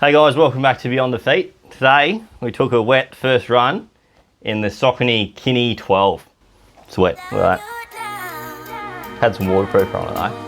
Hey guys, welcome back to Beyond Dafeet. Today we took a wet first run in the Saucony Kinvara 12. It's wet, look at that. Had some waterproof on it though.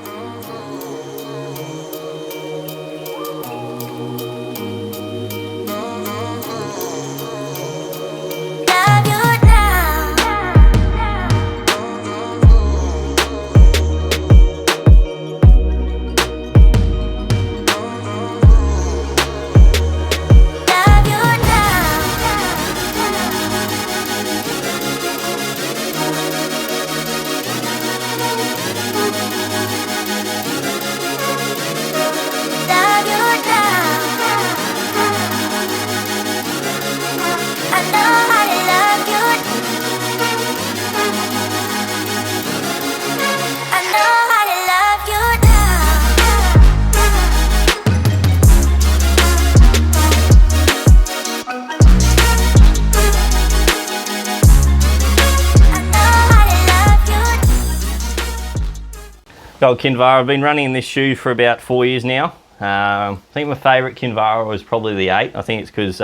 Old Kinvara. I've been running this shoe for about 4 years now. I think my favourite Kinvara was probably the 8. I think it's because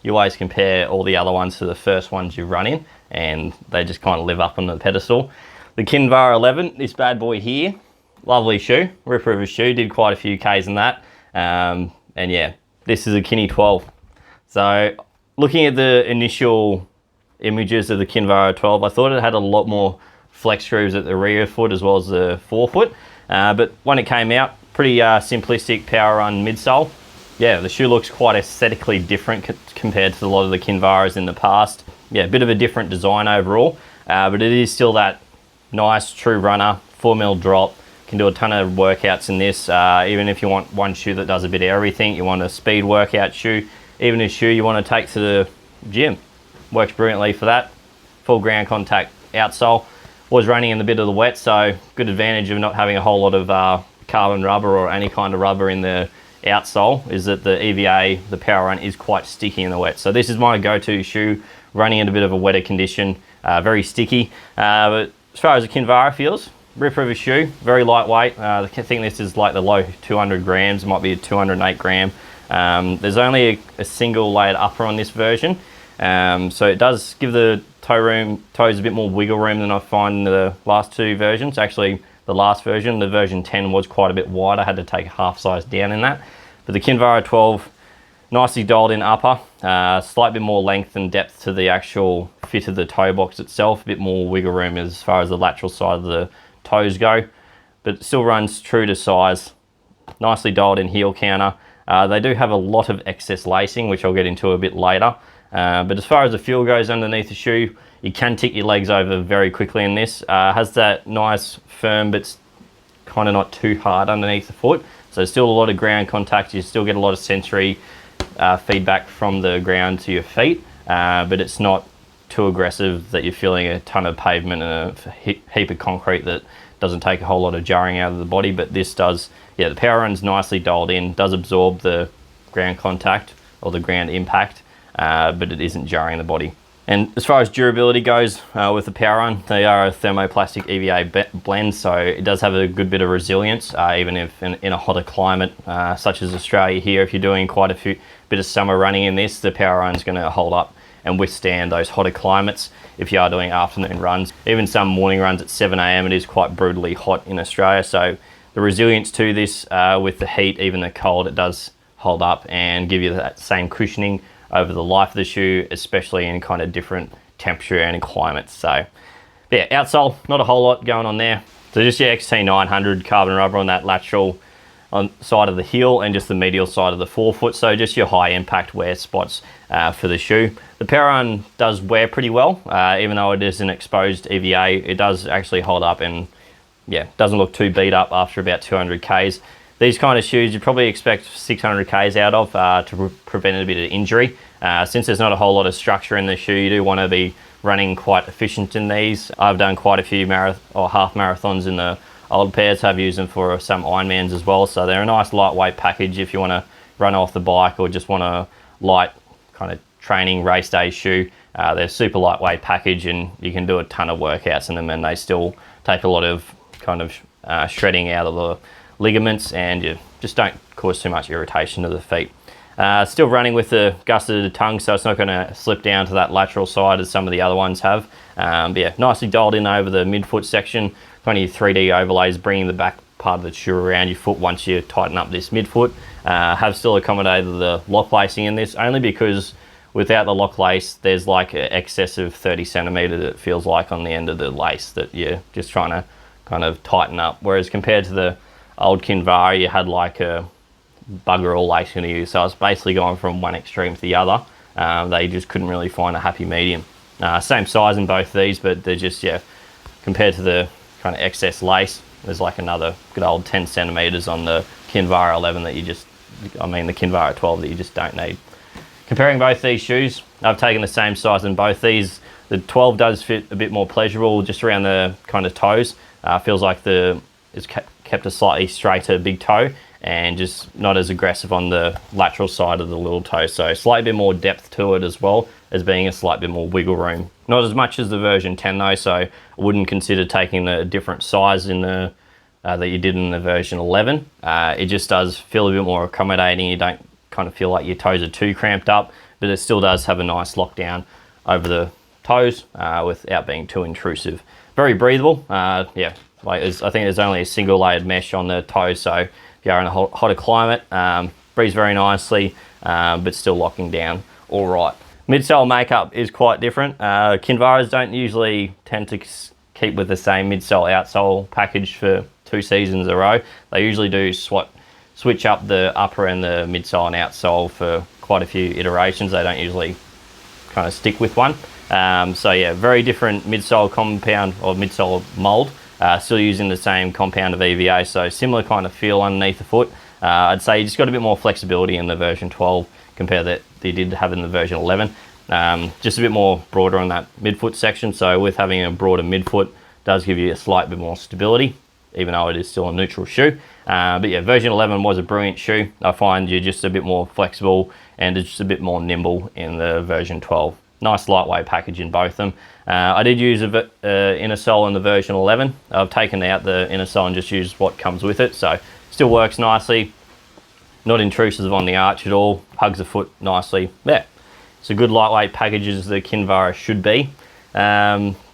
you always compare all the other ones to the first ones you run in, and they just kind of live up on the pedestal. The Kinvara 11, this bad boy here, lovely shoe, ripper of a shoe, did quite a few Ks in that. And yeah, this is a Kinvara 12. So looking at the initial images of the Kinvara 12, I thought it had a lot more flex screws at the rear foot as well as the forefoot, but when it came out, pretty simplistic power run midsole. Yeah, the shoe looks quite aesthetically different compared to a lot of the Kinvaras in the past. Yeah, a bit of a different design overall, but it is still that nice true runner, 4mm drop. Can do a ton of workouts in this, even if you want one shoe that does a bit of everything. You want a speed workout shoe, even a shoe you want to take to the gym. Works brilliantly for that. Full ground contact outsole. Was running in a bit of the wet, so good advantage of not having a whole lot of carbon rubber or any kind of rubber in the outsole is that the EVA, the power run, is quite sticky in the wet. So this is my go-to shoe running in a bit of a wetter condition, very sticky. But as far as the Kinvara feels, ripper of a shoe, very lightweight. I think this is like the low 200 grams, might be a 208 gram. There's only a single layered upper on this version. So it does give the toes a bit more wiggle room than I find in the last two versions. Actually, the last version, the version 10, was quite a bit wide. I had to take a half size down in that. But the Kinvara 12, nicely dialed in upper, slight bit more length and depth to the actual fit of the toe box itself, a bit more wiggle room as far as the lateral side of the toes go, but it still runs true to size. Nicely dialed in heel counter. They do have a lot of excess lacing, which I'll get into a bit later. But as far as the feel goes underneath the shoe, you can tick your legs over very quickly in this. Has that nice firm but kind of not too hard underneath the foot. So still a lot of ground contact. You still get a lot of sensory feedback from the ground to your feet, but it's not too aggressive that you're feeling a ton of pavement and a heap of concrete that doesn't take a whole lot of jarring out of the body. But this does. Yeah, the power run's nicely dialed in, does absorb the ground contact or the ground impact, but it isn't jarring the body. And as far as durability goes, with the power run, they are a thermoplastic EVA blend, so it does have a good bit of resilience, even if in a hotter climate such as Australia here. If you're doing quite a bit of summer running in this, the power run is going to hold up and withstand those hotter climates if you are doing afternoon runs. Even some morning runs at 7 AM, it is quite brutally hot in Australia, so the resilience to this with the heat, even the cold, it does hold up and give you that same cushioning over the life of the shoe, especially in kind of different temperature and climates. So yeah, outsole, not a whole lot going on there. So just your XT900 carbon rubber on that lateral on side of the heel and just the medial side of the forefoot. So just your high impact wear spots for the shoe. The power run does wear pretty well, even though it is an exposed EVA, it does actually hold up and yeah, doesn't look too beat up after about 200 Ks. These kind of shoes you probably expect 600 Ks out of to prevent a bit of injury. Since there's not a whole lot of structure in the shoe, you do want to be running quite efficient in these. I've done quite a few half marathons in the old pairs. I've used them for some Ironmans as well, so they're a nice lightweight package if you want to run off the bike or just want a light kind of training race day shoe. They're super lightweight package and you can do a ton of workouts in them, and they still take a lot of kind of shredding out of the ligaments, and you just don't cause too much irritation to the feet. Still running with the gusseted tongue, so it's not going to slip down to that lateral side as some of the other ones have. But yeah, nicely dialed in over the midfoot section. Plenty of 3D overlays, bringing the back part of the shoe around your foot once you tighten up this midfoot. Have still accommodated the lock lacing in this, only because without the lock lace, there's like an excess of 30 centimeters it feels like on the end of the lace that you're just trying to kind of tighten up. Whereas compared to the old Kinvara, you had like a bugger all lace in you, so it's basically going from one extreme to the other. They just couldn't really find a happy medium. Same size in both these, but they're just, yeah, compared to the kind of excess lace, there's like another good old 10 centimeters on the Kinvara 11 that you just, I mean the Kinvara 12 that you just don't need. Comparing both these shoes, I've taken the same size in both these. The 12 does fit a bit more pleasurable just around the kind of toes. Feels like it's kept a slightly straighter big toe and just not as aggressive on the lateral side of the little toe. So slightly bit more depth to it as well as being a slight bit more wiggle room. Not as much as the version 10 though, so I wouldn't consider taking a different size in the that you did in the version 11. It just does feel a bit more accommodating. You don't kind of feel like your toes are too cramped up, but it still does have a nice lockdown over the toes without being too intrusive. Very breathable. Yeah, like I think there's only a single layered mesh on the toes, so if you're in a hotter climate, breathes very nicely, but still locking down all right. Midsole makeup is quite different. Kinvaras don't usually tend to keep with the same midsole outsole package for 2 seasons in a row. They usually do switch up the upper and the midsole and outsole for quite a few iterations. They don't usually kind of stick with one. So yeah, very different midsole compound or midsole mold. Still using the same compound of EVA, so similar kind of feel underneath the foot. I'd say you just got a bit more flexibility in the version 12 compared to that you did have in the version 11. Just a bit more broader on that midfoot section, so with having a broader midfoot does give you a slight bit more stability, even though it is still a neutral shoe. But yeah, version 11 was a brilliant shoe. I find you're just a bit more flexible and it's just a bit more nimble in the version 12. Nice lightweight package in both of them. I did use an inner sole in the version 11. I've taken out the inner sole and just used what comes with it, so still works nicely. Not intrusive on the arch at all. Hugs the foot nicely. Yeah, it's a good lightweight package as the Kinvara should be.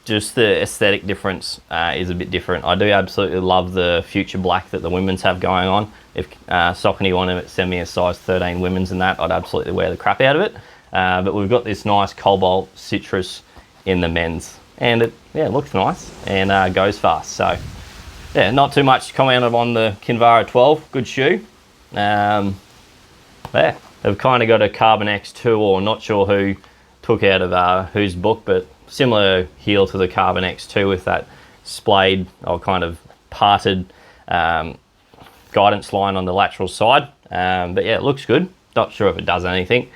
Just the aesthetic difference is a bit different. I do absolutely love the future black that the women's have going on. If Saucony wanted to send me a size 13 women's in that, I'd absolutely wear the crap out of it. But we've got this nice cobalt citrus in the men's, and it looks nice and goes fast. So yeah, not too much to comment on the Kinvara 12. Good shoe. Yeah, they've kind of got a Carbon X2, or not sure who took out of whose book, but similar heel to the Carbon X2 with that splayed or kind of parted guidance line on the lateral side. But yeah, it looks good. Not sure if it does anything.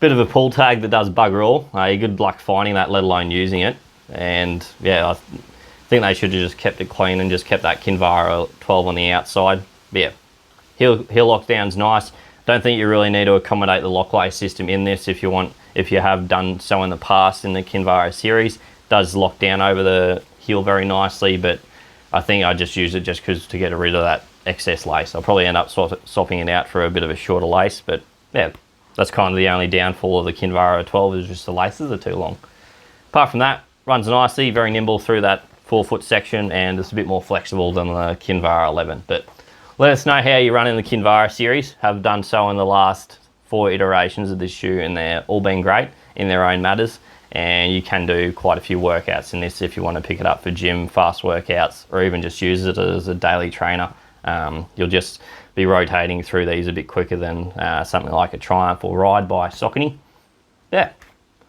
Bit of a pull tag that does bugger all. You're good luck finding that, let alone using it. And yeah, I think they should have just kept it clean and just kept that Kinvara 12 on the outside. But yeah, heel lockdown's nice. Don't think you really need to accommodate the lock lace system in this if you have done so in the past in the Kinvara series. It does lock down over the heel very nicely, but I think I just use it just to get rid of that excess lace. I'll probably end up swapping it out for a bit of a shorter lace, but yeah, that's kind of the only downfall of the Kinvara 12 is just the laces are too long. Apart from that, runs nicely, very nimble through that forefoot section, and it's a bit more flexible than the Kinvara 11. But let us know how you run in the Kinvara series. Have done so in the last 4 iterations of this shoe, and they're all been great in their own matters. And you can do quite a few workouts in this if you want to pick it up for gym, fast workouts, or even just use it as a daily trainer. You'll just be rotating through these a bit quicker than something like a Triumph or Ride by Saucony. Yeah,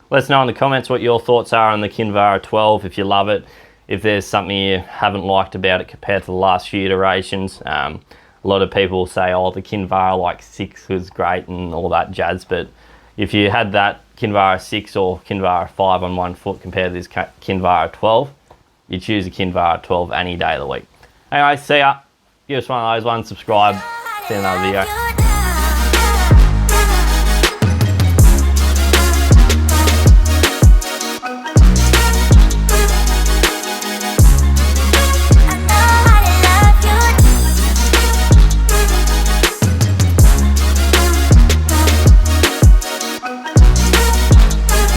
let us know in the comments what your thoughts are on the Kinvara 12, if you love it, if there's something you haven't liked about it compared to the last few iterations. A lot of people say, oh, the Kinvara like 6 was great and all that jazz, but if you had that Kinvara 6 or Kinvara 5 on one foot compared to this Kinvara 12, you choose the Kinvara 12 any day of the week. Anyway, see ya. Give us one of those ones, subscribe, see you in another video.